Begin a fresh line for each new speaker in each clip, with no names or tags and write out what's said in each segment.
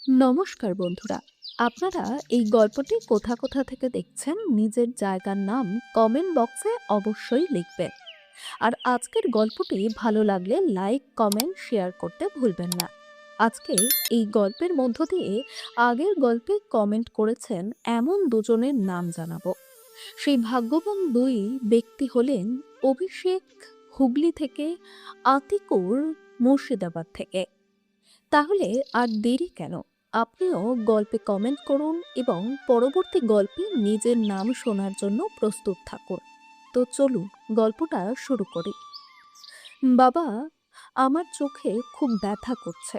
নমস্কার বন্ধুরা, আপনারা এই গল্পটি কোথা কোথা থেকে দেখছেন নিজের জায়গার নাম কমেন্ট বক্সে অবশ্যই লিখবেন। আর আজকের গল্পটি ভালো লাগলে লাইক কমেন্ট শেয়ার করতে ভুলবেন না। আজকে এই গল্পের মধ্য দিয়ে আগের গল্পে কমেন্ট করেছেন এমন দুজনের নাম জানাবো। সেই ভাগ্যবান দুই ব্যক্তি হলেন অভিষেক হুগলি থেকে, আতিকুর মুর্শিদাবাদ থেকে। তাহলে আর দেরি কেন, আপনিও গল্পে কমেন্ট করুন এবং পরবর্তী গল্পে নিজের নাম শোনার জন্য প্রস্তুত থাকুন। তো চলুন গল্পটা শুরু করি। বাবা, আমার চোখে খুব ব্যথা করছে।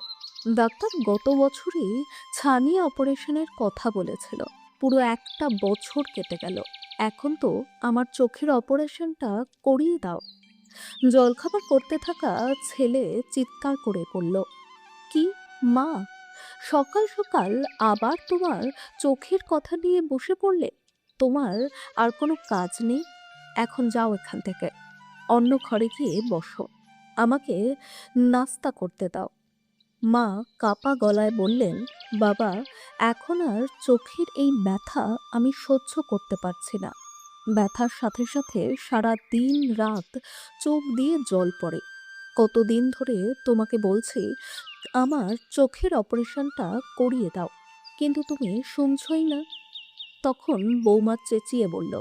ডাক্তার গত বছরই ছানি অপারেশনের কথা বলেছিল। পুরো একটা বছর কেটে গেল, এখন তো আমার চোখের অপারেশনটা করিয়ে দাও। জলখাবার করতে থাকা ছেলে চিৎকার করে বলল, কি মা, সকাল সকাল আবার তোমার চোখের কথা নিয়ে বসে পড়লে? তোমার আর কোনো কাজ নেই? এখন যাও এখান থেকে, অন্য ঘরে গিয়ে বসো, আমাকে নাস্তা করতে দাও। মা কাপা গলায় বললেন, বাবা, এখন আর চোখের এই ব্যথা আমি সহ্য করতে পারছি না। ব্যথার সাথে সাথে সারা দিন রাত চোখ দিয়ে জল পড়ে। কতদিন ধরে তোমাকে বলছি আমার চোখের অপারেশনটা করিয়ে দাও, কিন্তু তুমি শুনছই না। তখন বৌমা চেঁচিয়ে বলল,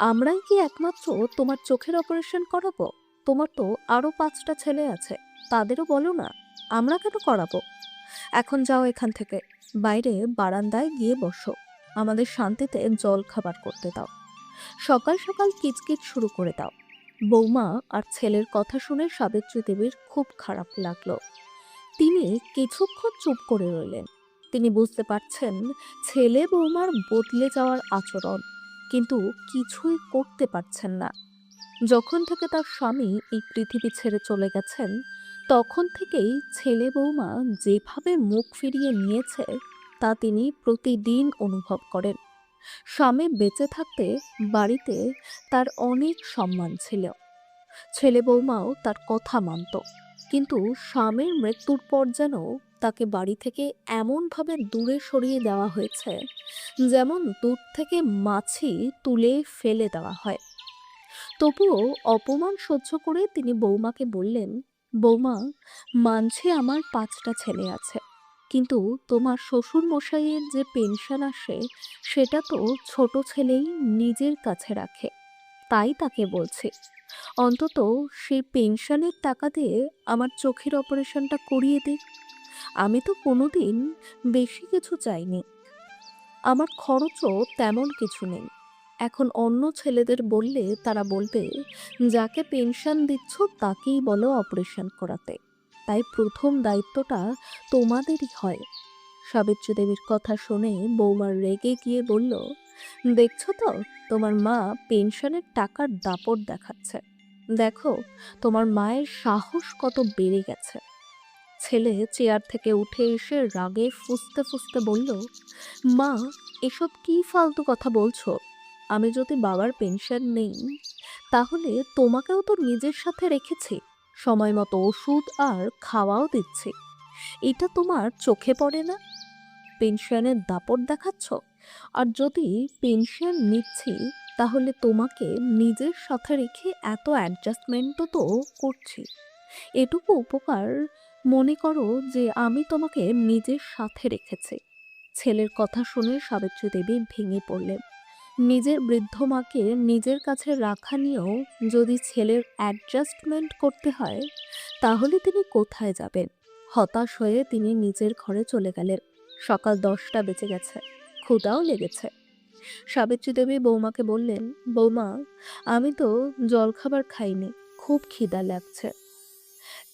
আমরাই কি একমাত্র তোমার চোখের অপারেশন করাবো? তোমার তো আরো 5টা ছেলে আছে, তাদেরও বলো না। আমরা কেন করাবো? এখন যাও এখান থেকে, বাইরে বারান্দায় গিয়ে বসো, আমাদের শান্তিতে জল খাবার করতে দাও। সকাল সকাল কিচকিচ শুরু করে দাও। বৌমা আর ছেলের কথা শুনে সাবিত্রী দেবীর খুব খারাপ লাগলো। তিনি কিছুক্ষণ চুপ করে রইলেন। তিনি বুঝতে পারছেন ছেলে বৌমার বদলে যাওয়ার আচরণ, কিন্তু কিছুই করতে পারছেন না। যখন থেকে তার স্বামী এই পৃথিবী ছেড়ে চলে গেছেন, তখন থেকেই ছেলে বৌমা যেভাবে মুখ ফিরিয়ে নিয়েছে তা তিনি প্রতিদিন অনুভব করেন। স্বামী বেঁচে থাকতে বাড়িতে তার অনেক সম্মান ছিল, ছেলে বৌমাও তার কথা মানত। কিন্তু স্বামীর মৃত্যুর পর যেন তাকে বাড়ি থেকে এমনভাবে দূরে সরিয়ে দেওয়া হয়েছে, যেমন দূর থেকে মাছি তুলে ফেলে দেওয়া হয়। তবুও অপমান সহ্য করে তিনি বৌমাকে বললেন, বৌমা, মানছি আমার 5টা ছেলে আছে, কিন্তু তোমার শ্বশুর মশাইয়ের যে পেনশন আসে সেটা তো ছোট ছেলেই নিজের কাছে রাখে। তাই তাকে বলছি, অন্তত সেই পেনশনের টাকা দিয়ে আমার চোখের অপারেশনটা করিয়ে দিক। আমি তো কোনোদিন বেশি কিছু চাইনি, আমার খরচও তেমন কিছু নেই। এখন অন্য ছেলেদের বললে তারা বলবে, যাকে পেনশন দিচ্ছ তাকেই বলো অপারেশন করাতে। তাই প্রথম দায়িত্বটা তোমাদেরই হয়। সাবিত্রী দেবীর কথা শুনে বৌমা রেগে গিয়ে বলল, দেখছো তো, তোমার মা পেনশনের টাকার দাপট দেখাচ্ছে। দেখো তোমার মায়ের সাহস কত বেড়ে গেছে। ছেলে চেয়ার থেকে উঠে এসে রাগে ফুঁসতে ফুঁসতে বলল, মা, এসব কি ফালতু কথা বলছো? আমি যদি বাবার পেনশন নেই, তাহলে তোমাকেও তো নিজের সাথে রেখেছি, সময় মতো ওষুধ আর খাওয়াও দিচ্ছি। এটা তোমার চোখে পড়ে না? পেনশনের দাপট দেখাচ্ছ। আর যদি পেনশন নিচ্ছি, তাহলে তোমাকে নিজের সাথে রেখে এত অ্যাডজাস্টমেন্টও তো করছি। এটুকু উপকার মনে করো যে আমি তোমাকে নিজের সাথে রেখেছি। ছেলের কথা শুনে সাবিত্রী দেবী ভেঙে পড়লেন। নিজের বৃদ্ধ মাকে নিজের কাছে রাখা নিয়েও যদি ছেলের অ্যাডজাস্টমেন্ট করতে হয়, তাহলে তিনি কোথায় যাবেন? হতাশ হয়ে তিনি নিজের ঘরে চলে গেলেন। সকাল 10টা বেজে গেছে, ক্ষুধাও লেগেছে। সাবিত্রী দেবী বৌমাকে বললেন, বৌমা, আমি তো জলখাবার খাইনি, খুব খিদা লাগছে।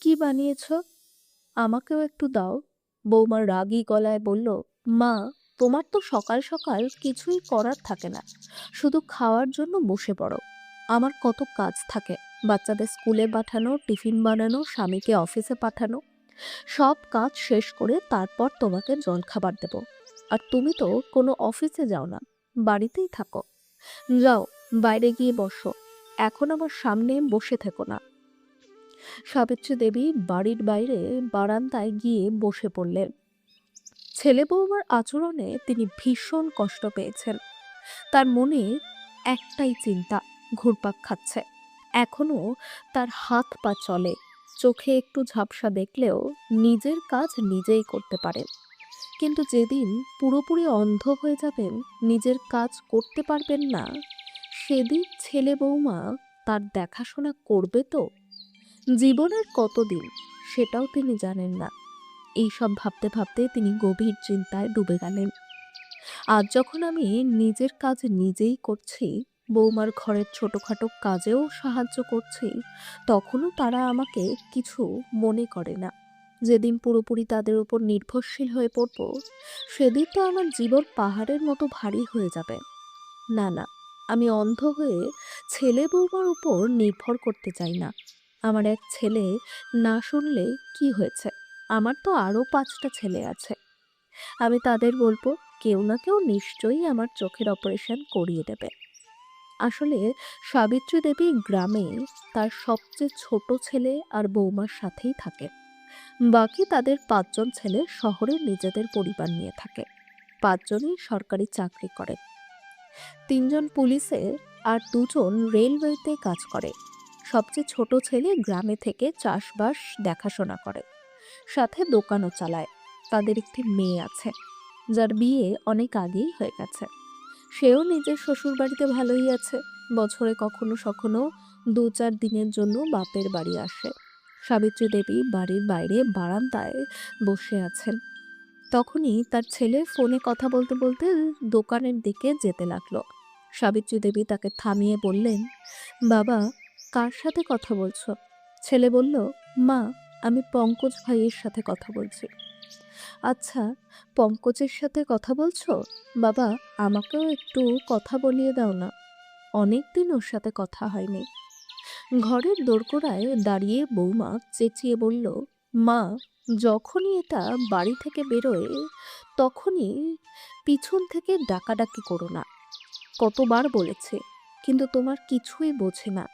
কি বানিয়েছ? আমাকেও একটু দাও। বৌমা রাগী গলায় বলল, মা, তোমার তো সকাল সকাল কিছুই করার থাকে না, শুধু খাওয়ার জন্য বসে পড়ো। আমার কত কাজ থাকে, বাচ্চাদের স্কুলে পাঠানো, টিফিন বানানো, স্বামীকে অফিসে পাঠানো। সব কাজ শেষ করে তারপর তোমাকে জলখাবার দেব। আর তুমি তো কোনো অফিসে যাও না, বাড়িতেই থাকো। যাও, বাইরে গিয়ে বসো, এখন আমার সামনে বসে থেকো না। সাবিত্রী দেবী বাড়ির বাইরে বারান্দায় গিয়ে বসে পড়লেন। ছেলে বৌমার আচরণে তিনি ভীষণ কষ্ট পেয়েছেন। তার মনে একটাই চিন্তা ঘুরপাক খাচ্ছে। এখনো তার হাত পা চলে, চোখে একটু ঝাপসা দেখলেও নিজের কাজ নিজেই করতে পারেন। কিন্তু যেদিন পুরোপুরি অন্ধ হয়ে যাবেন, নিজের কাজ করতে পারবেন না, সেদিন ছেলে বৌমা তার দেখাশোনা করবে তো? জীবনের কতদিন সেটাও তিনি জানেন না। এইসব ভাবতে ভাবতে তিনি গভীর চিন্তায় ডুবে গেলেন। আজ যখন আমি নিজের কাজ নিজেই করছি, বৌমার ঘরের ছোটখাটো কাজেও সাহায্য করছি, তখনও তারা আমাকে কিছু মনে করে না। যেদিন পুরোপুরি তাদের উপর নির্ভরশীল হয়ে পড়ব, সেদিন তো আমার জীবন পাহাড়ের মতো ভারী হয়ে যাবে। না না, আমি অন্ধ হয়ে ছেলে বৌমার উপর নির্ভর করতে চাই না। আমার এক ছেলে না শুনলে কি হয়েছে, আমার তো আরও 5টা ছেলে আছে। আমি তাদের বলবো, কেউ না কেউ নিশ্চয়ই আমার চোখের অপারেশন করিয়ে দেবে। আসলে সাবিত্রী দেবী গ্রামে তার সবচেয়ে ছোট ছেলে আর বৌমার সাথেই থাকে। বাকি তাদের 5জন ছেলে শহরে নিজেদের পরিবার নিয়ে থাকে। 5জনই সরকারি চাকরি করে। 3জন পুলিশে আর 2জন রেলওয়েতে কাজ করে। সবচেয়ে ছোট ছেলে গ্রামে থেকে চাষবাস দেখাশোনা করে, সাথে দোকানও চালায়। তাদের একটি মেয়ে আছে, যার বিয়ে অনেক আগেই হয়ে গেছে। সেও নিজের শ্বশুরবাড়িতে ভালোই আছে। বছরে কখনো সখনো 2-4 দিনের জন্য বাপের বাড়ি আসে। সাবিত্রী দেবী বাড়ির বাইরে বারান্দায় বসে আছেন। তখনই তার ছেলে ফোনে কথা বলতে বলতে দোকানের দিকে যেতে লাগলো। সাবিত্রী দেবী তাকে থামিয়ে বললেন, বাবা, কার সাথে কথা বলছো? ছেলে বলল, মা, আমি পঙ্কজ ভাইয়ের সাথে কথা বলছি। আচ্ছা, পঙ্কজের সাথে কথা বলছো? বাবা, আমাকেও একটু কথা বলিয়ে দাও না, অনেকদিন ওর সাথে কথা হয়নি। ঘরের দোরগোড়ায় দাঁড়িয়ে বৌমা চেঁচিয়ে বলল, মা, যখনই এটা বাড়ি থেকে বেরোয়, তখনই পিছন থেকে ডাকাডাকি করো না। কতবার বলেছে, কিন্তু তোমার কিছুই বোঝে না।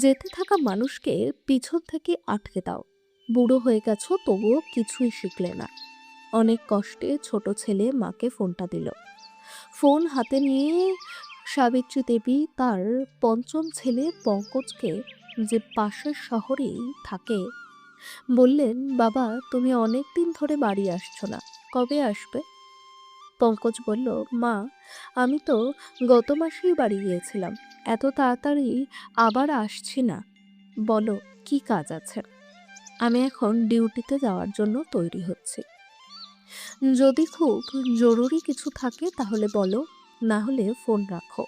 যেতে থাকা মানুষকে পিছন থেকে আটকে দাও। বুড়ো হয়ে গেছো, তবুও কিছুই শিখলে না। অনেক কষ্টে ছোট ছেলে মাকে ফোনটা দিল। ফোন হাতে নিয়ে সাবিত্রী দেবী তার 5ম ছেলে পঙ্কজকে, যে পাশের শহরেই থাকে, বললেন, বাবা, তুমি অনেক দিন ধরে বাড়ি আসছো না, কবে আসবে? পঙ্কজ বলল, মা, আমি তো গত মাসেই বাড়ি গিয়েছিলাম, এত তাড়াতাড়ি আবার আসছি না। বলো, কি কাজ আছে? আমি এখন ডিউটিতে যাওয়ার জন্য তৈরি হচ্ছি। যদি খুব জরুরি কিছু থাকে তাহলে বলো, না হলে ফোন রাখো।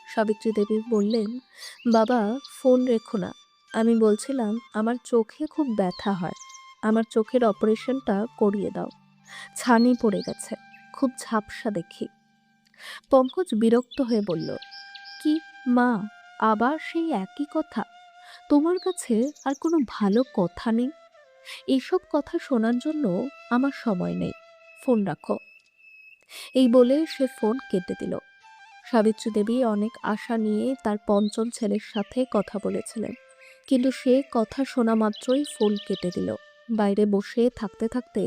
সাবিত্রী দেবী বললেন, বাবা, ফোন রেখো না। আমি বলছিলাম, আমার চোখে খুব ব্যথা হয়, আমার চোখের অপারেশনটা করিয়ে দাও। ছানি পড়ে গেছে, খুব ঝাপসা দেখি। পঙ্কজ বিরক্ত হয়ে বলল, কি মা, আবার সেই একই কথা? তোমার কাছে আর কোনো ভালো কথা নেই? এইসব কথা শোনার জন্য আমার সময় নেই, ফোন রাখো। এই বলে সে ফোন কেটে দিল। সাবিত্রী দেবী অনেক আশা নিয়ে তার 5ম ছেলের সাথে কথা বলেছিলেন, কিন্তু সে কথা শোনা মাত্রই ফোন কেটে দিল। বাইরে বসে থাকতে থাকতে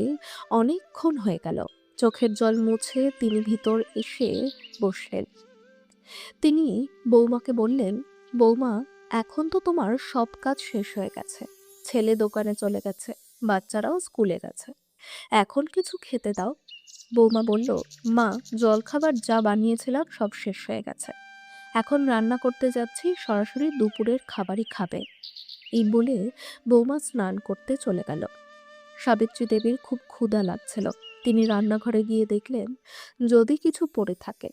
অনেকক্ষণ হয়ে গেল। চোখের জল মুছে তিনি ভিতর এসে বসলেন। তিনি বৌমাকে বললেন, বৌমা, এখন তো তোমার সব কাজ শেষ হয়ে গেছে। ছেলে দোকানে চলে গেছে, বাচ্চারাও স্কুলে গেছে। এখন কিছু খেতে দাও। বৌমা বলল, মা, জলখাবার যা বানিয়েছিলাম সব শেষ হয়ে গেছে। এখন রান্না করতে যাচ্ছি, সরাসরি দুপুরের খাবারই খাবে। এই বলে বৌমা স্নান করতে চলে গেল। সাবিত্রী দেবীর খুব ক্ষুধা লাগছিল। তিনি রান্নাঘরে গিয়ে দেখলেন যদি কিছু পড়ে থাকে,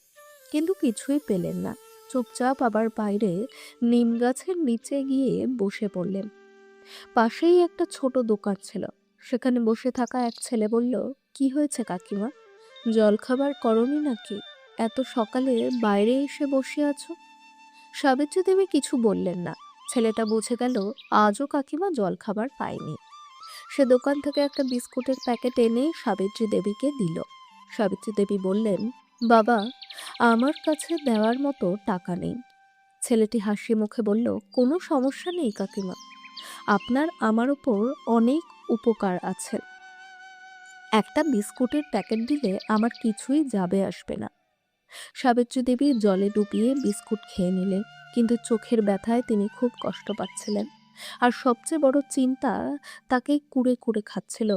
কিন্তু কিছুই পেলেন না। চুপচাপ আবার বাইরে নিম গাছের নিচে গিয়ে বসে পড়লেন। পাশেই একটা ছোট দোকান ছিল। সেখানে বসে থাকা এক ছেলে বলল, কি হয়েছে কাকিমা, জলখাবার করনি নাকি? এত সকালে বাইরে এসে বসে আছো? সাবিত্রী দেবী কিছু বললেন না। ছেলেটা বুঝে গেল আজও কাকিমা জলখাবার পায়নি। সে দোকান থেকে একটা বিস্কুটের প্যাকেট এনে সাবিত্রী দেবীকে দিল। সাবিত্রী দেবী বললেন, বাবা, আমার কাছে দেওয়ার মতো টাকা নেই। ছেলেটি হাসি মুখে বলল, কোনো সমস্যা নেই কাকিমা, আপনার আমার উপর অনেক উপকার আছে। একটা বিস্কুটের প্যাকেট দিলে আমার কিছুই যাবে আসবে না। সাবিত্রী দেবী জলে ডুবিয়ে বিস্কুট খেয়ে নিলেন, কিন্তু চোখের ব্যথায় তিনি খুব কষ্ট পাচ্ছিলেন। আর সবচেয়ে বড় চিন্তা তাকে কুরে কুরে খাচ্ছিল।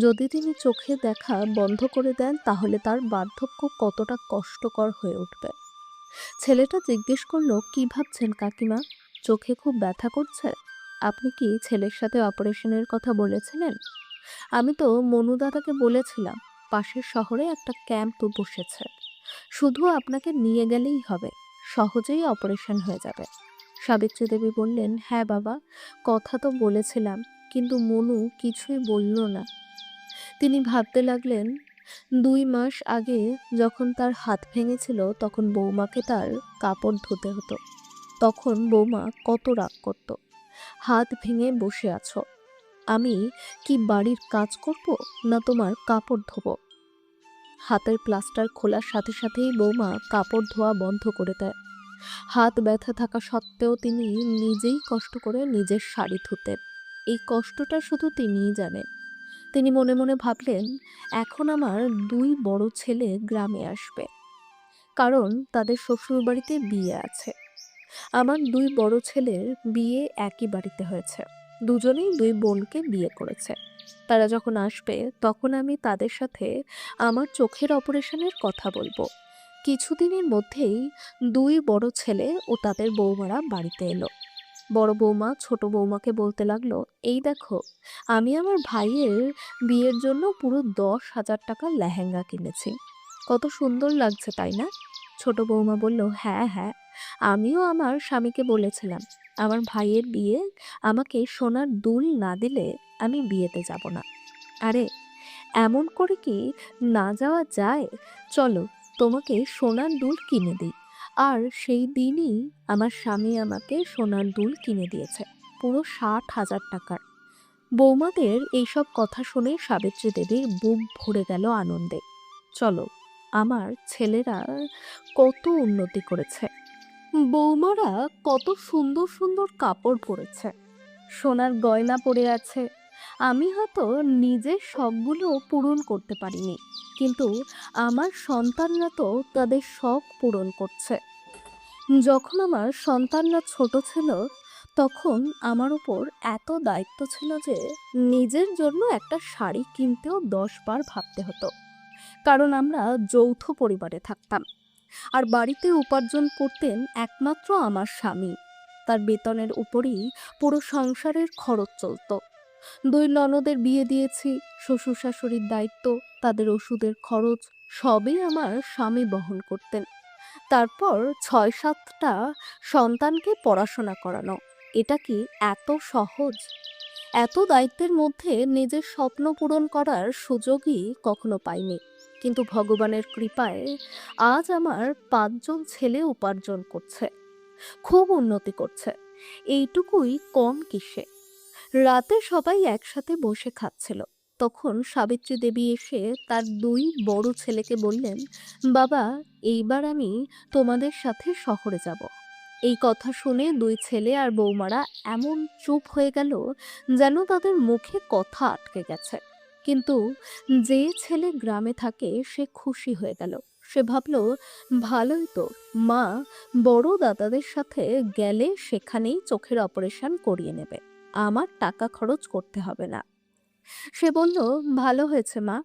যদি তিনি চোখে দেখা বন্ধ করে দেন তাহলে তার বার্ধক্য কতটা কষ্টকর হয়ে উঠবে। ছেলেটা জিজ্ঞেস করলো, কি ভাবছেন কাকিমা? চোখে খুব ব্যথা করছে? আপনি কি ছেলের সাথে অপারেশনের কথা বলেছিলেন? আমি তো মনু দাদাকে বলেছিলাম, পাশের শহরে একটা ক্যাম্প বসেছে, শুধু আপনাকে নিয়ে গেলেই হবে, সহজেই অপারেশন হয়ে যাবে। সাবিত্রী দেবী বললেন, হ্যাঁ বাবা, কথা তো বলেছিলাম, কিন্তু মনু কিছুই বলল না। তিনি ভাবতে লাগলেন, 2 মাস আগে যখন তার হাত ভেঙেছিল তখন বৌমাকে তার কাপড় ধুতে হতো। তখন বৌমা কত রাগ করত, হাত ভেঙে বসে আছো, আমি কি বাড়ির কাজ করব না তোমার কাপড় ধোবো? হাতের প্লাস্টার খোলার সাথে সাথেই বৌমা কাপড় ধোয়া বন্ধ করে দেয়। হাত ব্যথা থাকা সত্ত্বেও তিনি নিজেই কষ্ট করে নিজের শাড়ি ধুতেন। এই কষ্টটা শুধু তিনিই জানেন। তিনি মনে মনে ভাবলেন, এখন আমার 2 বড় ছেলে গ্রামে আসবে, কারণ তাদের শ্বশুরবাড়িতে বিয়ে আছে। আমার 2 বড় ছেলের বিয়ে একই বাড়িতে হয়েছে, দুজনেই 2 বোনকে বিয়ে করেছে। তারা যখন আসবে তখন আমি তাদের সাথে আমার চোখের অপারেশনের কথা বলবো। কিছুদিনের মধ্যেই 2 বড় ছেলে ও তাদের বৌমারা বাড়িতে এলো। বড় বৌমা ছোট বৌমাকে বলতে লাগলো, এই দেখো, আমি আমার ভাইয়ের বিয়ের জন্য পুরো 10,000 টাকার লেহেঙ্গা কিনেছি, কত সুন্দর লাগছে তাই না? ছোট বৌমা বলল, হ্যাঁ হ্যাঁ, আমিও আমার স্বামীকে বলেছিলাম, আমার ভাইয়ের বিয়ে আমাকে সোনার দুল না দিলে আমি বিয়েতে যাব না। আরে, এমন করে কি না যাওয়া যায়? চলো, তোমাকে সোনার দুল কিনে দিই। আর সেই দিনই আমার স্বামী আমাকে সোনার দুল কিনে দিয়েছে, পুরো 60,000 টাকার। বৌমাদের এইসব কথা শুনে সাবিত্রী দেবীর বুক ভরে গেল আনন্দে। চলো, আমার ছেলেরা কত উন্নতি করেছে, বৌমারা কত সুন্দর সুন্দর কাপড় পরেছে, সোনার গয়না পরে আছে। আমি হয়তো নিজের শখগুলো পূরণ করতে পারিনি, কিন্তু আমার সন্তানরা তো তাদের শখ পূরণ করছে। যখন আমার সন্তানরা ছোট ছিল তখন আমার উপর এত দায়িত্ব ছিল যে নিজের জন্য একটা শাড়ি কিনতেও 10 বার ভাবতে হতো, কারণ আমরা যৌথ পরিবারে থাকতাম। আর বাড়িতে উপার্জন করতেন একমাত্র আমার স্বামী। তার বেতনের উপরই পুরো সংসারের খরচ চলতো। 2 ননদের বিয়ে দিয়েছি, শ্বশুর শাশুড়ির দায়িত্ব, তাদের ওষুধের খরচ সবই আমার স্বামী বহন করতেন। তারপর 6-7টা সন্তানকে পড়াশোনা করানো, এটা কি এত সহজ? এত দায়িত্বের মধ্যে নিজের স্বপ্ন পূরণ করার সুযোগই কখনো পাইনি। কিন্তু ভগবানের কৃপায় আজ আমার 5জন ছেলে উপার্জন করছে, খুব উন্নতি করছে। এইটুকুই কম কিসে? রাতে সবাই একসাথে বসে খাচ্ছিল, তখন সাবিত্রী দেবী এসে তার 2 বড় ছেলেকে বললেন, বাবা, এইবার আমি তোমাদের সাথে শহরে যাব। এই কথা শুনে 2 ছেলে আর বৌমারা এমন চুপ হয়ে গেল যেন তাদের মুখে কথা আটকে গেছে। কিন্তু যে ছেলে গ্রামে থাকে সে খুশি হয়ে গেল। সে ভাবল, ভালোই তো, মা বড় দাদাদের সাথে গেলে সেখানেই চোখের অপারেশন করিয়ে নেবে, আমার টাকা খরচ করতে হবে না। সে বলল, ভালো হয়েছে মা,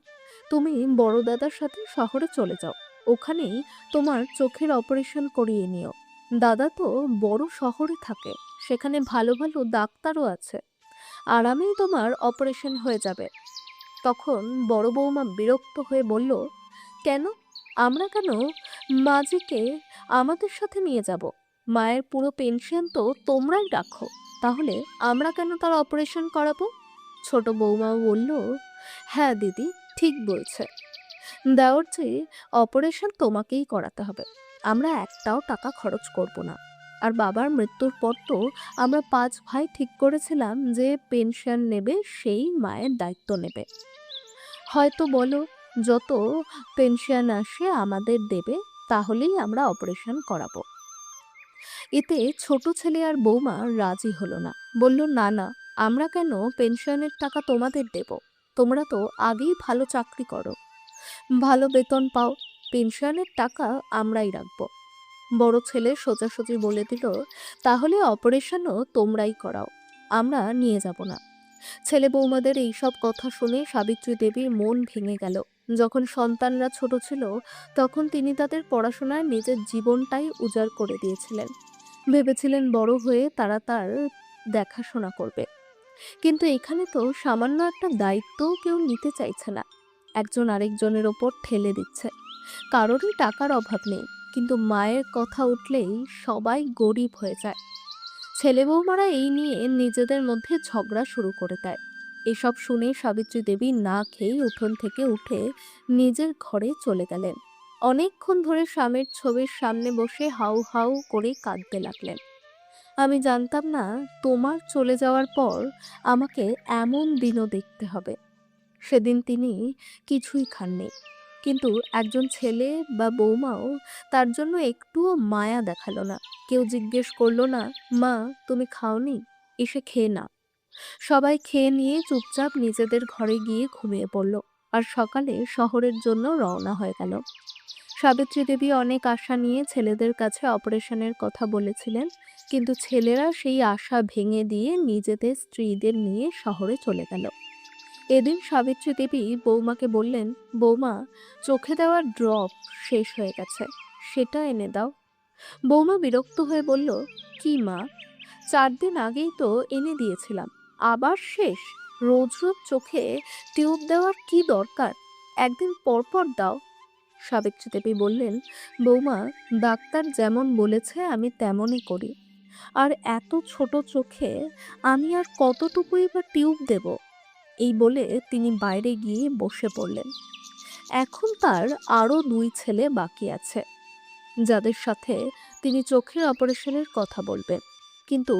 তুমি বড় দাদার সাথে শহরে চলে যাও, ওখানেই তোমার চোখের অপারেশন করিয়ে নিও। দাদা তো বড় শহরে থাকে, সেখানে ভালো ভালো ডাক্তারও আছে, আরামেই তোমার অপারেশন হয়ে যাবে। তখন বড় বৌমা বিরক্ত হয়ে বলল, কেন, আমরা কেন মাঝিকে আমাদের সাথে নিয়ে যাব? মায়ের পুরো পেনশন তো তোমরাই রাখো, তাহলে আমরা কেন তার অপারেশন করাবো? ছোট বৌমা বলল, হ্যাঁ দিদি, ঠিক বলছে, দেওর চেয়ে অপারেশন তোমাকেই করাতে হবে, আমরা একটাও টাকা খরচ করব না। আর বাবার মৃত্যুর পর তো আমরা 5 ভাই ঠিক করেছিলাম যে পেনশন নেবে সেই মায়ের দায়িত্ব নেবে। হয়তো বলো, যত পেনশন আসে আমাদের দেবে, তাহলেই আমরা অপারেশন করাবো। এতে ছোট ছেলে আর বৌমা রাজি হলো না, বলল, না না, আমরা কেন পেনশনের টাকা তোমাদের দেব, তোমরা তো আগেই ভালো চাকরি করো, ভালো বেতন পাও, পেনশনের টাকা আমরাই রাখবো। বড় ছেলে সোজাসুজি বলে দিল, তাহলে অপারেশনও তোমরাই করাও, আমরা নিয়ে যাব না। ছেলে বৌমাদের এইসব কথা শুনে সাবিত্রী দেবীর মন ভেঙে গেল। যখন সন্তানরা ছোট ছিল তখন তিনি তাদের পড়াশোনায় নিজের জীবনটাই উজাড় করে দিয়েছিলেন। ভেবেছিলেন বড় হয়ে তারা তার দেখাশোনা করবে, কিন্তু এখানে তো সামান্য একটা দায়িত্বও কেউ নিতে চাইছে না। একজন আরেকজনের ওপর ঠেলে দিচ্ছে। কারোরই টাকার অভাব নেই, কিন্তু মায়ের কথা উঠলেই সবাই গরিব হয়ে যায়। ছেলে বৌমারা এই নিয়ে নিজেদের মধ্যে ঝগড়া শুরু করে দেয়। এসব শুনে সাবিত্রী দেবী না খেয়েই উঠোন থেকে উঠে নিজের ঘরে চলে গেলেন। অনেকক্ষণ ধরে স্বামীর ছবির সামনে বসে হাউ হাউ করে কাঁদতে লাগলেন। আমি জানতাম না তোমার চলে যাওয়ার পর আমাকে এমন দিনও দেখতে হবে। সেদিন তিনি কিছুই খাননি, কিন্তু একজন ছেলে বা বৌমাও তার জন্য একটুও মায়া দেখালো না। কেউ জিজ্ঞেস করলো না, মা তুমি খাওনি, এসে খেয়ে না। সবাই খেয়ে নিয়ে চুপচাপ নিজেদের ঘরে গিয়ে ঘুমিয়ে পড়ল। আর সকালে শহরের জন্য রওনা হয়ে গেল। সাবিত্রী দেবী অনেক আশা নিয়ে ছেলেদের কাছে অপারেশনের কথা বলেছিলেন, কিন্তু ছেলেরা সেই আশা ভেঙে দিয়ে নিজেদের স্ত্রীদের নিয়ে শহরে চলে গেল। এদিন সাবিত্রী দেবী বৌমাকে বললেন, বৌমা চোখে দেওয়ার ড্রপ শেষ হয়ে গেছে, সেটা এনে দাও। বৌমা বিরক্ত হয়ে বলল, কি মা, 4 দিন আগেই তো এনে দিয়েছিলাম, আবার শেষ? রোজ রোজ চোখে টিউব দেওয়ার কি দরকার, একদিন পর পর দাও। সাবিত্রী দেবী বললেন, বৌমা ডাক্তার যেমন বলেছে আমি তেমনই করি, আর এত ছোট চোখে আমি আর কতটুকুই বা টিউব দেব। এই বলে তিনি বাইরে গিয়ে বসে পড়লেন। এখন তার আরও 2 ছেলে বাকি আছে, যাদের সাথে তিনি চোখের অপারেশনের কথা বলবেন। কিন্তু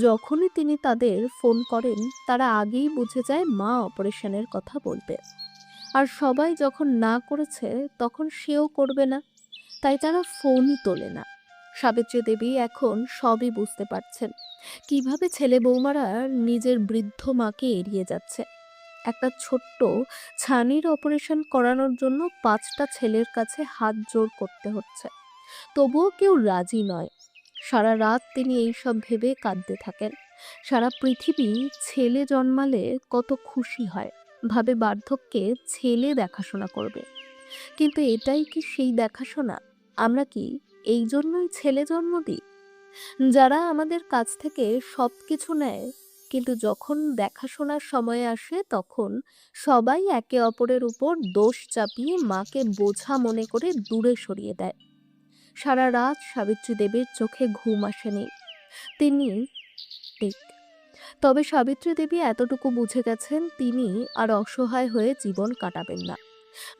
যখনই তিনি তাদের ফোন করেন তারা আগেই বুঝে যায় মা অপারেশনের কথা বলবে। আর সবাই যখন না করেছে তখন সেও করবে না, তাই তারা ফোনই তোলে না। সাবিত্রী দেবী এখন সবই বুঝতে পারছেন, কিভাবে ছেলে বৌমারা নিজের বৃদ্ধ মাকে এড়িয়ে যাচ্ছে। একটা ছোট্ট ছানির অপারেশন করানোর জন্য 5টা ছেলের কাছে হাত জোড় করতে হচ্ছে, তবুও কেউ রাজি নয়। সারা রাত তিনি এইসব ভেবে কাঁদতে থাকেন। সারা পৃথিবী ছেলে জন্মালে কত খুশি হয়, ভাবে বার্ধক্যে ছেলে দেখাশোনা করবে। কিন্তু এটাই কি সেই দেখাশোনা? আমরা কি এই জন্যই ছেলে জন্ম দিই, যারা আমাদের কাছ থেকে সবকিছু নেয়, কিন্তু যখন দেখাশোনার সময় আসে তখন সবাই একে অপরের উপর দোষ চাপিয়ে মাকে বোঝা মনে করে দূরে সরিয়ে দেয়। সারা রাত সাবিত্রী দেবীর চোখে ঘুম আসেনি। তিনি ঠিক, তবে সাবিত্রী দেবী এতটুকু বুঝে গেছেন, তিনি আর অসহায় হয়ে জীবন কাটাবেন না।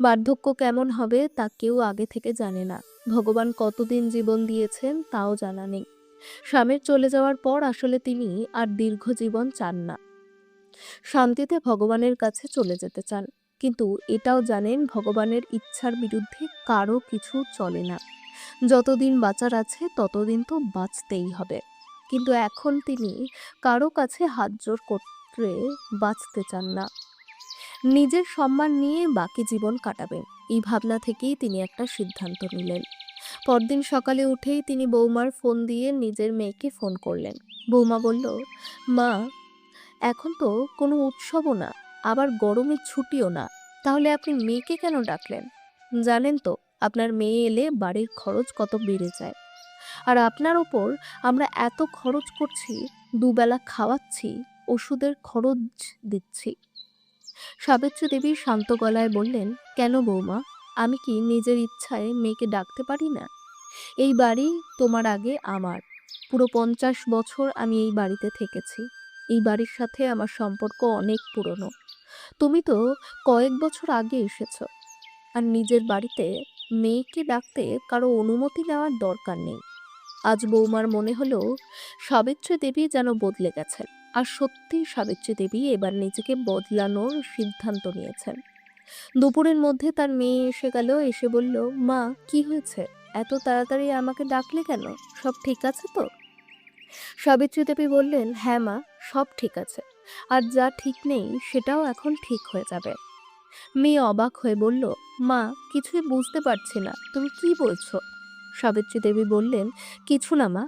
বার্ধক্য কেমন হবে তা কেউ আগে থেকে জানে না। ভগবান কতদিন জীবন দিয়েছেন তাও জানা নেই। স্বামীর চলে যাওয়ার পর আসলে তিনি আর দীর্ঘ জীবন চান না, শান্তিতে ভগবানের কাছে চলে যেতে চান। কিন্তু এটাও জানেন ভগবানের ইচ্ছার বিরুদ্ধে কারো কিছু চলে না। যতদিন বাঁচার আছে ততদিন তো বাঁচতেই হবে। কিন্তু এখন তিনি কারো কাছে হাত জোড় করে বাঁচতে চান না, নিজের সম্মান নিয়ে বাকি জীবন কাটাবেন। এই ভাবনা থেকেই তিনি একটা সিদ্ধান্ত নিলেন। পরদিন সকালে উঠেই তিনি বৌমার ফোন দিয়ে নিজের মেয়েকে ফোন করলেন। বৌমা বলল, মা এখন তো কোনো উৎসবও না, আবার গরমের ছুটিও না, তাহলে আপনি মেয়েকে কেন ডাকলেন? জানেন তো আপনার মেয়ে এলে বাড়ির খরচ কত বেড়ে যায়, আর আপনার ওপর আমরা এত খরচ করছি, দুবেলা খাওয়াচ্ছি, ওষুধের খরচ দিচ্ছি। সাবিত্রী দেবী শান্ত গলায় বললেন, কেন বৌমা, আমি কি নিজের ইচ্ছায় মেয়েকে ডাকতে পারি না? এই বাড়ি তোমার আগে আমার। পুরো 50 বছর আমি এই বাড়িতে থেকেছি। এই বাড়ির সাথে আমার সম্পর্ক অনেক পুরনো। তুমি তো কয়েক বছর আগে এসেছো, আর নিজের বাড়িতে মেয়েকে ডাকতে কারো অনুমতি নেওয়ার দরকার নেই। আজ বৌমার মনে হলো সাবিত্রী দেবী যেন বদলে গেছেন। আর সত্যি সাবিত্রী দেবী এবার নিজেকে বদলানোর সিদ্ধান্ত নিয়েছেন। দুপুরের মধ্যে তার মেয়ে এসে গেল, এসে বলল, মা কি হয়েছে, এত তাড়াতাড়ি আমাকে ডাকলে কেন, সব ঠিক আছে তো? সাবিত্রী দেবী বললেন, হ্যাঁ মা, সব ঠিক আছে, আর যা ঠিক নেই সেটাও এখন ঠিক হয়ে যাবে। মেয়ে অবাক হয়ে বলল, মা, কিছুই বুঝতে পারছি না, তুমি কি বলছো? সাবিত্রী দেবী বললেন, কিছু না মা,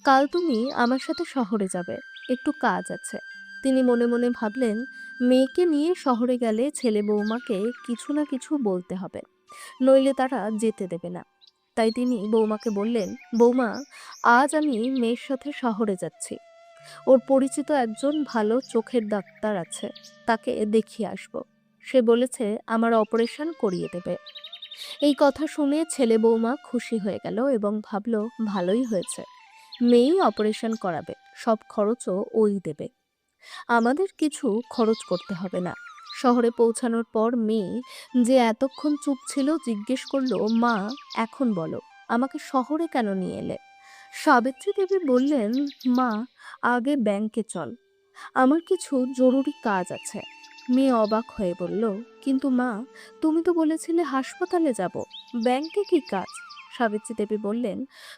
কাল তুমি আমার সাথে শহরে যাবে, একটু কাজ আছে। তিনি মনে মনে ভাবলেন, মেয়েকে নিয়ে শহরে গেলে ছেলে বৌমাকে কিছু না কিছু বলতে হবে, নইলে তারা যেতে দেবে না। তাই তিনি বৌমাকে বললেন, বৌমা, আজ আমি মেয়ের সাথে শহরে যাচ্ছি। ওর পরিচিত একজন ভালো চোখের ডাক্তার আছে, তাকে দেখিয়ে আসবো। সে বলেছে আমার অপারেশন করিয়ে দেবে। এই কথা শুনে ছেলে বৌমা খুশি হয়ে গেল এবং ভাবলো ভালোই হয়েছে, মেয়েই অপারেশন করাবে, সব খরচও ওই দেবে, আমাদের কিছু খরচ করতে হবে না। শহরে পৌঁছানোর পর মেয়ে, যে এতক্ষণ চুপ ছিল, জিজ্ঞেস করলো, মা, এখন বলো, আমাকে শহরে কেন নিয়ে এলে? সাবিত্রী দেবী বললেন, মা, আগে ব্যাংকে চল, আমার কিছু জরুরি কাজ আছে। মেয়ে অবাক হয়ে বলল, কিন্তু মা, তুমি তো বলেছিলে হাসপাতালে যাব, ব্যাংকে কি কাজ? সাবিত্রী দেবী বললেন,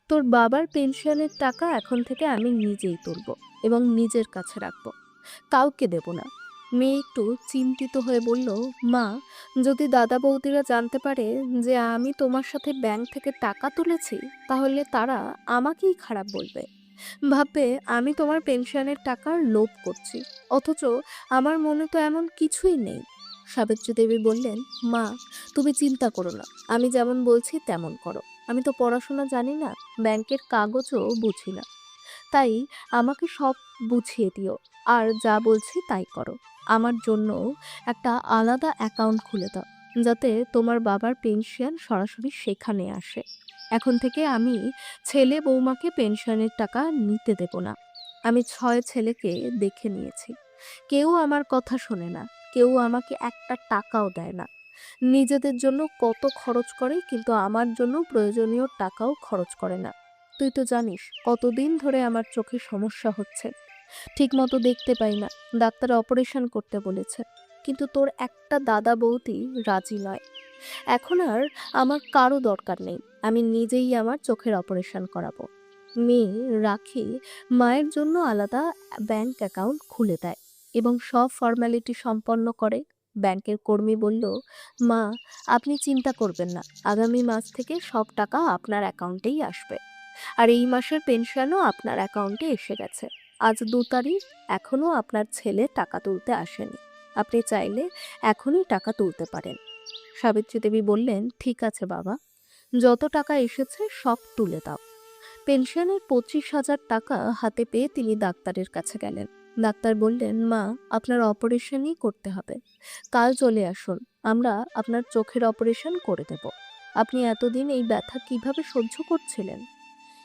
তোর বাবার পেনশনের টাকা এখন থেকে আমি নিজেই তুলব এবং নিজের কাছে রাখবো, কাউকে দেব না। মেয়ে একটু চিন্তিত হয়ে বলল, মা, যদি দাদা বৌদিরা জানতে পারে যে আমি তোমার সাথে ব্যাংক থেকে টাকা তুলেছি, তাহলে তারা আমাকেই খারাপ বলবে, ভাববে আমি তোমার পেনশনের টাকার লোভ করছি, অথচ আমার মনে তো এমন কিছুই নেই। সাবিত্রী দেবী বললেন, মা, তুমি চিন্তা করো না, আমি যেমন বলছি তেমন করো। আমি তো পড়াশোনা জানি না, ব্যাংকের কাগজও বুঝি না, তাই আমাকে সব বুঝিয়ে দিও, আর যা বলছি তাই করো। আমার জন্য একটা আলাদা অ্যাকাউন্ট খুলে দাও, যাতে তোমার বাবার পেনশন সরাসরি সেখানে আসে। এখন থেকে আমি ছেলে বৌমাকে পেনশনের টাকা নিতে দেব না। আমি 6 ছেলেকে দেখে নিয়েছি, কেউ আমার কথা শোনে না, কেউ আমাকে একটা টাকাও দেয় না। নিজেদের জন্য কত খরচ করে, কিন্তু আমার জন্য প্রয়োজনীয় টাকাও খরচ করে না। তুই তো জানিস কতদিন ধরে আমার চোখে সমস্যা হচ্ছে, ঠিক মতো দেখতে পাই না, ডাক্তার অপারেশন করতে বলেছে, কিন্তু তোর একটা দাদা বৌদি রাজি নয়। এখন আর আমার কারো দরকার নেই, আমি নিজেই আমার চোখের অপারেশন করাবো। মেয়ে রাখি মায়ের জন্য আলাদা ব্যাংক অ্যাকাউন্ট খুলে দেয় এবং সব ফর্মালিটি সম্পন্ন করে। ব্যাংকের কর্মী বলল, মা, আপনি চিন্তা করবেন না, আগামী মাস থেকে সব টাকা আপনার অ্যাকাউন্টেই আসবে, আর এই মাসের পেনশনও আপনার অ্যাকাউন্টে এসে গেছে। আজ 2 তারিখ, এখনো আপনার ছেলে টাকা তুলতে আসেনি, আপনি চাইলে এখনই টাকা তুলতে পারেন। সাবিত্রী দেবী বললেন, ঠিক আছে বাবা, যত টাকা এসেছে সব তুলে দাও। পেনশনের 25,000 টাকা হাতে পেয়ে তিনি ডাক্তারের কাছে গেলেন। ডাক্তার বললেন, মা, আপনার অপারেশনই করতে হবে, কাল চলে আসুন, আমরা আপনার চোখের অপারেশন করে দেব। আপনি এতদিন এই ব্যথা কিভাবে সহ্য করছিলেন?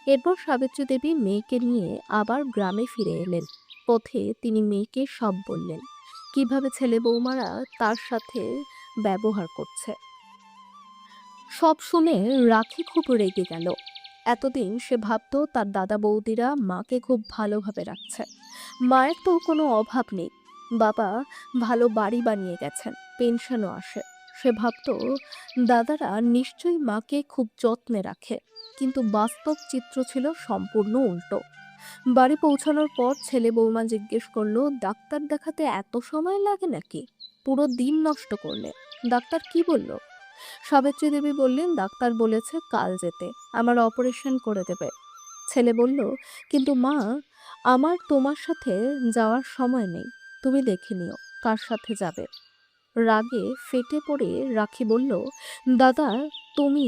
এরপর সাবিত্রী দেবী মেয়েকে নিয়ে আবার গ্রামে ফিরে এলেন। পথে তিনি মেয়েকে সব বললেন, কিভাবে ছেলে বৌমারা তার সাথে ব্যবহার করছে। সব শুনে রাখি খুব রেগে গেল। এতদিন সে ভাবতো তার দাদা বৌদিরা মাকে খুব ভালোভাবে রাখছে, মায়ের তো কোনো অভাব নেই, বাবা ভালো বাড়ি বানিয়ে গেছেন, পেনশনও আসে। সে ভাবতো দাদারা নিশ্চয়ই মাকে খুব যত্নে রাখে, কিন্তু বাস্তব চিত্র ছিল সম্পূর্ণ উল্টো। বাড়ি পৌঁছানোর পর ছেলে বৌমা জিজ্ঞেস করলো, ডাক্তার দেখাতে এত সময় লাগে নাকি? পুরো দিন নষ্ট করলে। ডাক্তার কি বলল? সাবিত্রী দেবী বললেন, ডাক্তার বলেছে কাল যেতে, আমার অপারেশন করে দেবে। ছেলে বলল, কিন্তু মা, আমার তোমার সাথে যাওয়ার সময় নেই, তুমি দেখে নিও কার সাথে যাবে। রাগে ফেটে পড়ে রাখি বলল, দাদা, তুমি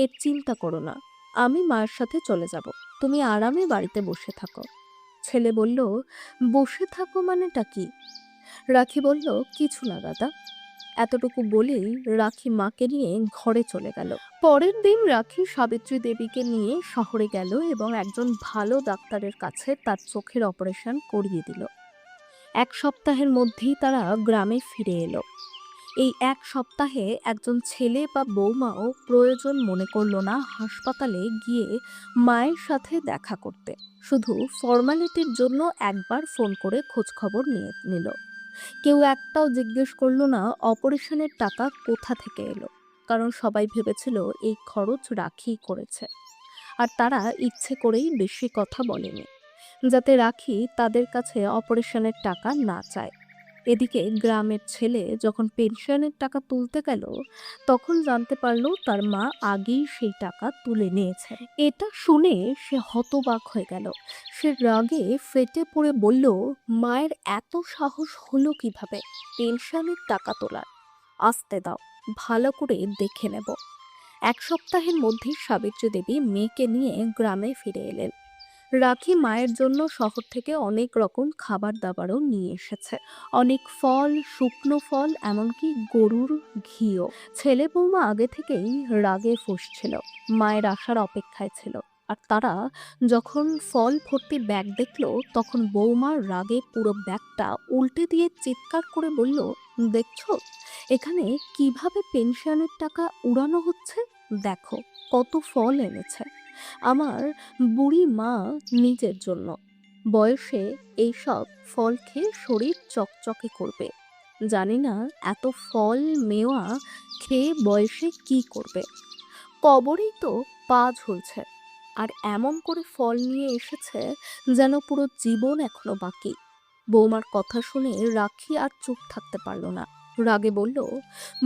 এর চিন্তা করো না, আমি মায়ের সাথে চলে যাব, তুমি আরামে বাড়িতে বসে থাকো। ছেলে বলল, বসে থাকো মানেটা কি? রাখি বলল, কিছু না দাদা। এতটুকু বলেই রাখি মাকে নিয়ে ঘরে চলে গেল। পরের দিন রাখি সাবিত্রী দেবীকে নিয়ে শহরে গেল এবং একজন ভালো ডাক্তারের কাছে তার চোখের অপারেশন করিয়ে দিল। 1 সপ্তাহের মধ্যেই তারা গ্রামে ফিরে এলো। এই 1 সপ্তাহে একজন ছেলে বা বৌমাও প্রয়োজন মনে করলো না হাসপাতালে গিয়ে মায়ের সাথে দেখা করতে। শুধু ফর্মালিটির জন্য একবার ফোন করে খোঁজ খবর নিয়ে নিল। কেউ একটাও জিজ্ঞেস করলো না অপারেশনের টাকা কোথা থেকে এলো, কারণ সবাই ভেবেছিল এই খরচ রাখিই করেছে, আর তারা ইচ্ছে করেই বেশি কথা বলেনি। যাতে রাখি তাদের কাছে অপারেশনের টাকা না চায়। এদিকে গ্রামের ছেলে যখন পেনশনের টাকা তুলতে গেল, তখন জানতে পারলো তার মা আগেই সেই টাকা তুলে নিয়েছে। এটা শুনে সে হতবাক হয়ে গেল। সে রাগে ফেটে পড়ে বলল, মায়ের এত সাহস হলো কিভাবে পেনশনের টাকা তোলার? আসতে দাও, ভালো করে দেখে নেব। এক সপ্তাহের মধ্যেই সাবিত্রী দেবী মেয়েকে নিয়ে গ্রামে ফিরে এলেন। রাখি মায়ের জন্য শহর থেকে অনেক রকম খাবার দাবারও নিয়ে এসেছে। অনেক ফল, শুকনো ফল, এমনকি গরুর ঘিও। ছেলে বৌমা আগে থেকেই রাগে ফুঁসছিল, মায়ের আসার অপেক্ষায় ছিল। আর তারা যখন ফল ভর্তি ব্যাগ দেখলো, তখন বৌমার রাগে পুরো ব্যাগটা উল্টে দিয়ে চিৎকার করে বলল, দেখছো এখানে কিভাবে পেনশনের টাকা উড়ানো হচ্ছে? দেখো কত ফল এনেছে আমার বুড়ি মা নিজের জন্য। বয়সে এইসব ফল খেয়ে শরীর চকচকে করবে। জানি না এত ফল মেওয়া খেয়ে বয়সে কি করবে। কবরেই তো পা ঝুলছে, আর এমন করে ফল নিয়ে এসেছে যেন পুরো জীবন এখনো বাকি। বৌমার কথা শুনে রাখি আর চুপ থাকতে পারল না। রাগে বলল,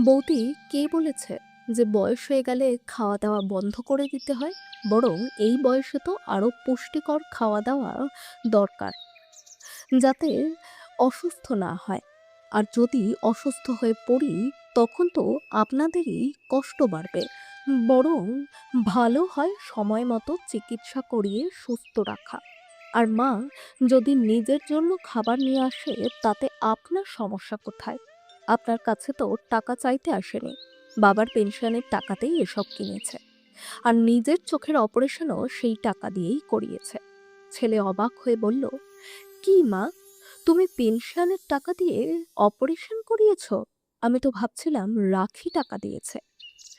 বৌদি, কে বলেছে যে বয়স হয়ে গেলে খাওয়া দাওয়া বন্ধ করে দিতে হয়? বরং এই বয়সে তো আরো পুষ্টিকর খাওয়া দাওয়া দরকার, যাতে অসুস্থ না হয়। আর যদি অসুস্থ হয়ে পড়ি, তখন তো আপনাদেরই কষ্ট বাড়বে। বরং ভালো হয় সময় মতো চিকিৎসা করিয়ে সুস্থ রাখা। আর মা যদি নিজের জন্য খাবার নিয়ে আসে, তাতে আপনার সমস্যা কোথায়? আপনার কাছে তো টাকা চাইতে আসেনি, বাবার পেনশনের টাকাতেই এসব কিনেছে। আর নিজের চোখের অপারেশনও সেই টাকা দিয়েই করিয়েছে। ছেলে অবাক হয়ে বলল, কি মা, তুমি পেনশনের টাকা দিয়ে অপারেশন করিয়েছ? আমি তো ভাবছিলাম রাখি টাকা দিয়েছে।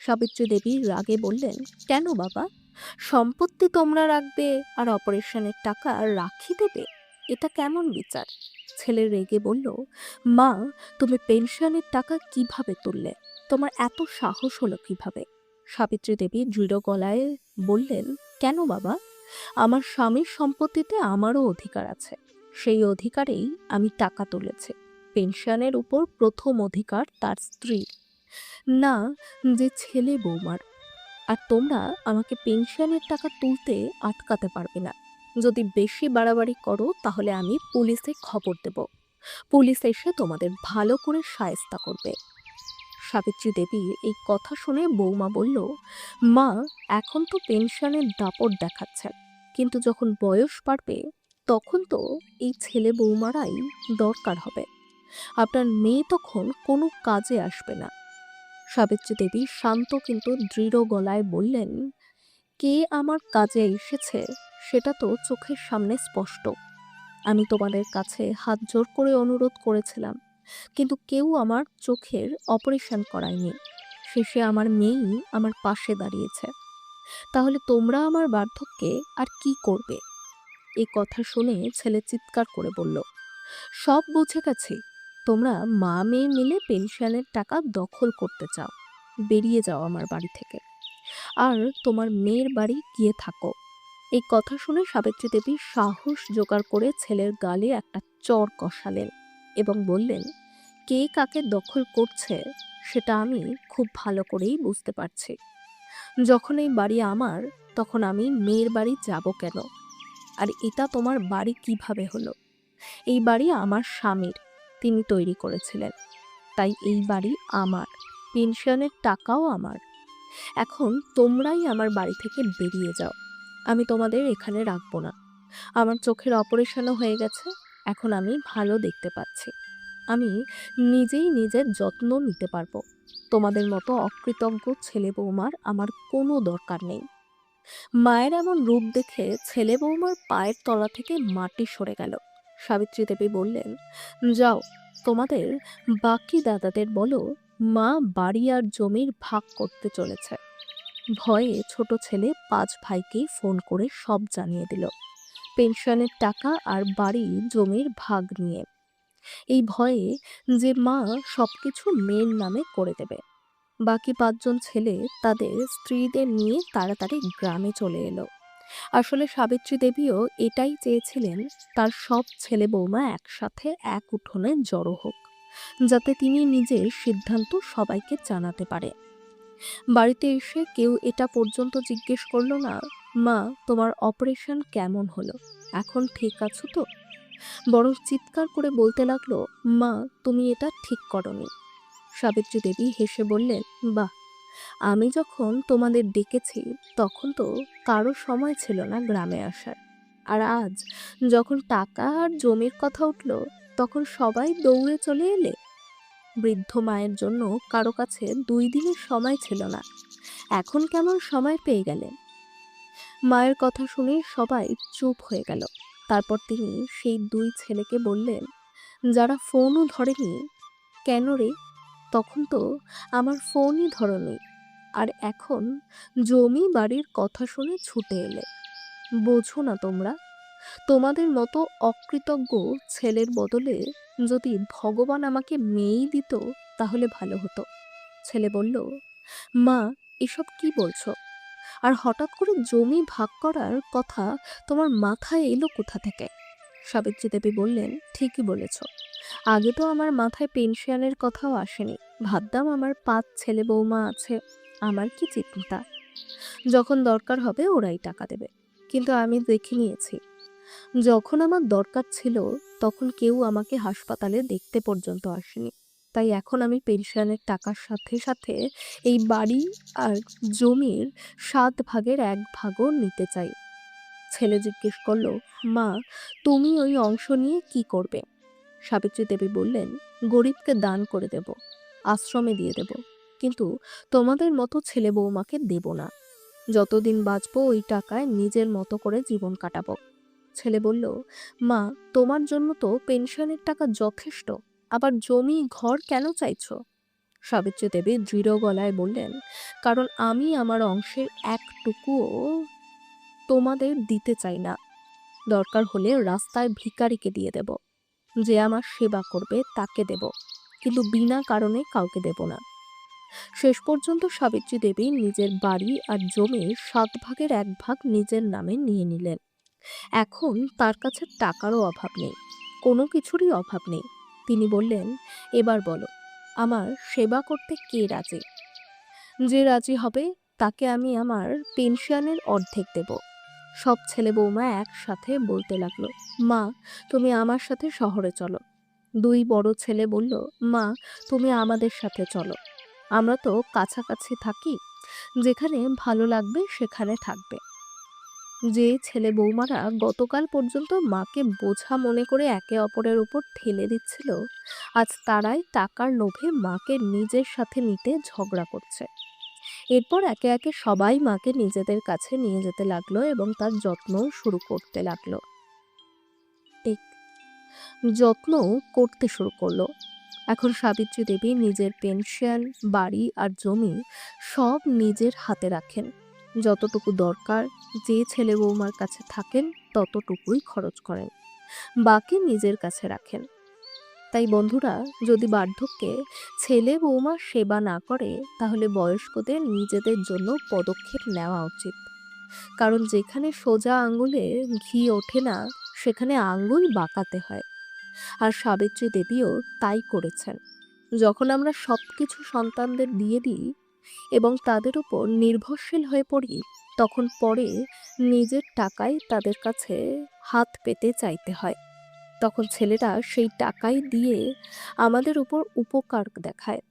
সাবিত্রী দেবী রাগে বললেন, কেন বাবা, সম্পত্তি তোমরা রাখবে আর অপারেশনের টাকা রাখি দেবে? এটা কেমন বিচার? ছেলে রেগে বলল, মা, তুমি পেনশনের টাকা কিভাবে তুললে? তোমার এত সাহস হলো কিভাবে? সাবিত্রী দেবী দৃঢ় গলায় বললেন, কেন বাবা, আমার স্বামীর সম্পত্তিতে আমারও অধিকার আছে। সেই অধিকারেই আমি টাকা তুলেছি। পেনশনের উপর প্রথম অধিকার তার স্ত্রীর, না যে ছেলে বৌমার। আর তোমরা আমাকে পেনশনের টাকা তুলতে আটকাতে পারবে না। যদি বেশি বাড়াবাড়ি করো, তাহলে আমি পুলিশে খবর দেব। পুলিশ এসে তোমাদের ভালো করে শায়েস্তা করবে। সাবিত্রী দেবী এই কথা শুনে বৌমা বলল, মা, এখন তো পেনশনের দাপট দেখাচ্ছেন, কিন্তু যখন বয়স বাড়বে, তখন তো এই ছেলে বৌমারাই দরকার হবে। আপনার মেয়ে তখন কোনো কাজে আসবে না। সাবিত্রী দেবী শান্ত কিন্তু দৃঢ় গলায় বললেন, কে আমার কাজে এসেছে সেটা তো চোখের সামনে স্পষ্ট। আমি তোমাদের কাছে হাত জোর করে অনুরোধ করেছিলাম, কিন্তু কেউ আমার চোখের অপারেশন করায়নি। শেষে আমার মেয়েই আমার পাশে দাঁড়িয়েছে। তাহলে তোমরা আমার বার্ধক্যে আর কি করবে? এই কথা শুনে ছেলে চিৎকার করে বলল, সব বুঝে গেছি, তোমরা মা মেয়ে মিলে পেনশনের টাকা দখল করতে চাও। বেরিয়ে যাও আমার বাড়ি থেকে, আর তোমার মেয়ের বাড়ি গিয়ে থাকো। এই কথা শুনে সাবিত্রী দেবী সাহস জোগাড় করে ছেলের গালে একটা চড় কষালেন এবং বললেন, কে কাকে দখল করছে সেটা আমি খুব ভালো করেই বুঝতে পারছি। যখন এই বাড়ি আমার, তখন আমি মেয়ের বাড়ি যাব কেন? আর এটা তোমার বাড়ি কিভাবে হলো? এই বাড়ি আমার স্বামীর, তিনি তৈরি করেছিলেন। তাই এই বাড়ি আমার, পেনশনের টাকাও আমার। এখন তোমরাই আমার বাড়ি থেকে বেরিয়ে যাও। আমি তোমাদের এখানে রাখবো না। আমার চোখের অপারেশনও হয়ে গেছে, এখন আমি ভালো দেখতে পাচ্ছি। আমি নিজেই নিজের যত্ন নিতে পারবো। তোমাদের মতো অকৃতজ্ঞ ছেলে বৌমার আমার কোনো দরকার নেই। মায়ের এমন রূপ দেখে ছেলে বৌমার পায়ের তলা থেকে মাটি সরে গেল। সাবিত্রী দেবী বললেন, যাও, তোমাদের বাকি দাদাদের বলো, মা বাড়ি আর জমির ভাগ করতে চলেছে। ভয়ে ছোট ছেলে 5 ভাইকে ফোন করে সব জানিয়ে দিল, পেনশনের টাকা আর বাড়ি জমির ভাগ নিয়ে। এই ভয়ে যে মা সবকিছু মেয়ের নামে করে দেবে। বাকি 5 জন ছেলে তাদের স্ত্রীদের নিয়ে তাড়াতাড়ি গ্রামে চলে এলো। আসলে সাবিত্রী দেবীও এটাই চেয়েছিলেন, তার সব ছেলে বৌমা একসাথে এক উঠোনে জড়ো হোক, যাতে তিনি নিজের সিদ্ধান্ত সবাইকে জানাতে পারে। বাড়িতে এসে কেউ এটা পর্যন্ত জিজ্ঞেস করলো না, মা তোমার অপারেশন কেমন হলো, এখন ঠিক আছো তো? বরং চিৎকার করে বলতে লাগলো, মা তুমি এটা ঠিক করনি। সাবিত্রী দেবী হেসে বললেন, বাহ, আমি যখন তোমাদের ডেকেছি তখন তো কারো সময় ছিল না গ্রামে আসার, আর আজ যখন টাকা আর জমির কথা উঠল তখন সবাই দৌড়ে চলে এলে। বৃদ্ধ মায়ের জন্য কারো কাছে 2 দিনের সময় ছিল না, এখন কেমন সময় পেয়ে গেলেন? মায়ের কথা শুনে সবাই চুপ হয়ে গেল। তারপর তিনি সেই 2 ছেলেকে বললেন, যারা ফোনও ধরেনি, কেন রে? তখন তো আমার ফোনই ধরনি, আর এখন জমি বাড়ির কথা শুনে ছুটে এলে। বোঝো না তোমরা? তোমাদের মতো অকৃতজ্ঞ ছেলের বদলে যদি ভগবান আমাকে মেয়েই দিত তাহলে ভালো হতো। ছেলে বলল, মা এসব কি বলছো? আর হঠাৎ করে জমি ভাগ করার কথা তোমার মাথায় এলো কোথা থেকে? সাবিত্রী দেবী বললেন, ঠিকই বলেছ, আগে তো আমার মাথায় পেনশনের কথাও আসেনি। ভাবতাম আমার 5 ছেলে বৌমা আছে, আমার কি চিন্তা, যখন দরকার হবে ওরাই টাকা দেবে। কিন্তু আমি দেখে নিয়েছি, যখন আমার দরকার ছিল তখন কেউ আমাকে হাসপাতালে দেখতে পর্যন্ত আসেনি। তাই এখন আমি পেনশনের টাকার সাথে সাথে এই বাড়ি আর জমির 7 ভাগের 1 ভাগও নিতে চাই। ছেলে জিজ্ঞেস করলো, মা তুমি ওই অংশ নিয়ে কি করবে? সাবিত্রী দেবী বললেন, গরিবকে দান করে দেব, আশ্রমে দিয়ে দেব, কিন্তু তোমাদের মতো ছেলে বৌমাকে দেব না। যতদিন বাঁচবো ওই টাকায় নিজের মতো করে জীবন কাটাবো। ছেলে বলল, মা তোমার জন্য তো পেনশনের টাকা যথেষ্ট, আবার জমি ঘর কেন চাইছো? সাবিত্রী দেবী দৃঢ় গলায় বললেন, কারণ আমি আমার অংশের একটুকুও তোমাদের দিতে চাই না। দরকার হলে রাস্তায় ভিখারিকে দিয়ে দেব, যে আমার সেবা করবে তাকে দেব, কিন্তু বিনা কারণে কাউকে দেব না। শেষ পর্যন্ত সাবিত্রী দেবী নিজের বাড়ি আর জমির 7 ভাগের 1 ভাগ নিজের নামে নিয়ে নিলেন। এখন তার কাছে টাকারও অভাব নেই, কোনো কিছুরই অভাব নেই। তিনি বললেন, এবার বলো, আমার সেবা করতে কে রাজি? যে রাজি হবে তাকে আমি আমার পেনশনের অর্ধেক দেব। সব ছেলে বৌমা একসাথে বলতে লাগলো, মা তুমি আমার সাথে শহরে চলো। 2 বড় ছেলে বলল, মা তুমি আমাদের সাথে চলো, আমরা তো কাছাকাছি থাকি, যেখানে ভালো লাগবে সেখানে থাকবে। যে ছেলে বৌমারা গতকাল পর্যন্ত মাকে বোঝা মনে করে একে অপরের উপর ঠেলে দিচ্ছিল, আজ তারাই টাকার লোভে মাকে নিজের সাথে নিতে ঝগড়া করছে। এরপর একে একে সবাই মাকে নিজেদের কাছে নিয়ে যেতে লাগলো এবং তার যত্নও শুরু করতে লাগলো। ঠিক যত্ন করতে শুরু করলো। এখন সাবিত্রী দেবী নিজের পেনশন, বাড়ি আর জমি সব নিজের হাতে রাখেন। যতটুকু দরকার যে ছেলে বৌমার কাছে থাকেন ততটুকুই খরচ করেন, বাকি নিজের কাছে রাখেন। তাই বন্ধুরা, যদি বার্ধক্যে ছেলে বৌমা সেবা না করে তাহলে বয়স্কদের নিজেদের জন্য পদক্ষেপ নেওয়া উচিত। কারণ যেখানে সোজা আঙ্গুলে ঘি ওঠে না সেখানে আঙ্গুল বাঁকাতে হয়। আর সাবিত্রী দেবীও তাই করেছেন। যখন আমরা সবকিছু সন্তানদের দিয়ে দিই এবং তাদের উপর নির্ভরশীল হয়ে পড়ি, তখন পরে নিজের টাকায় তাদের কাছে হাত পেতে চাইতে হয়। তখন ছেলেরা সেই টাকাই দিয়ে আমাদের উপর উপকার দেখায়।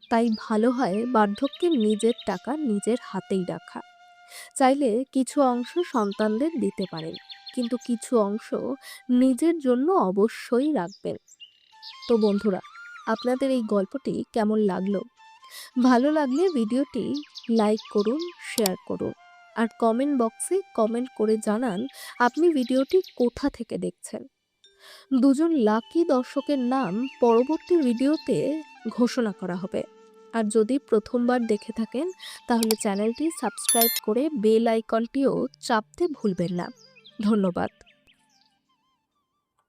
তাই ভালো হয় বার্ধক্যে নিজের টাকা নিজের হাতেই রাখা। চাইলে কিছু অংশ সন্তানদের দিতে পারেন, কিন্তু কিছু অংশ নিজের জন্য অবশ্যই রাখবেন। তো বন্ধুরা, আপনাদের এই গল্পটি কেমন লাগলো? ভালো লাগলে ভিডিওটি লাইক করুন, শেয়ার করুন, আর কমেন্ট বক্সে কমেন্ট করে জানান আপনি ভিডিওটি কোথা থেকে দেখছেন। 2জন লাকি দর্শকের নাম পরবর্তী ভিডিওতে ঘোষণা করা হবে। আর যদি প্রথমবার দেখে থাকেন তাহলে চ্যানেলটি সাবস্ক্রাইব করে বেল আইকনটিও চাপতে ভুলবেন না। ধন্যবাদ।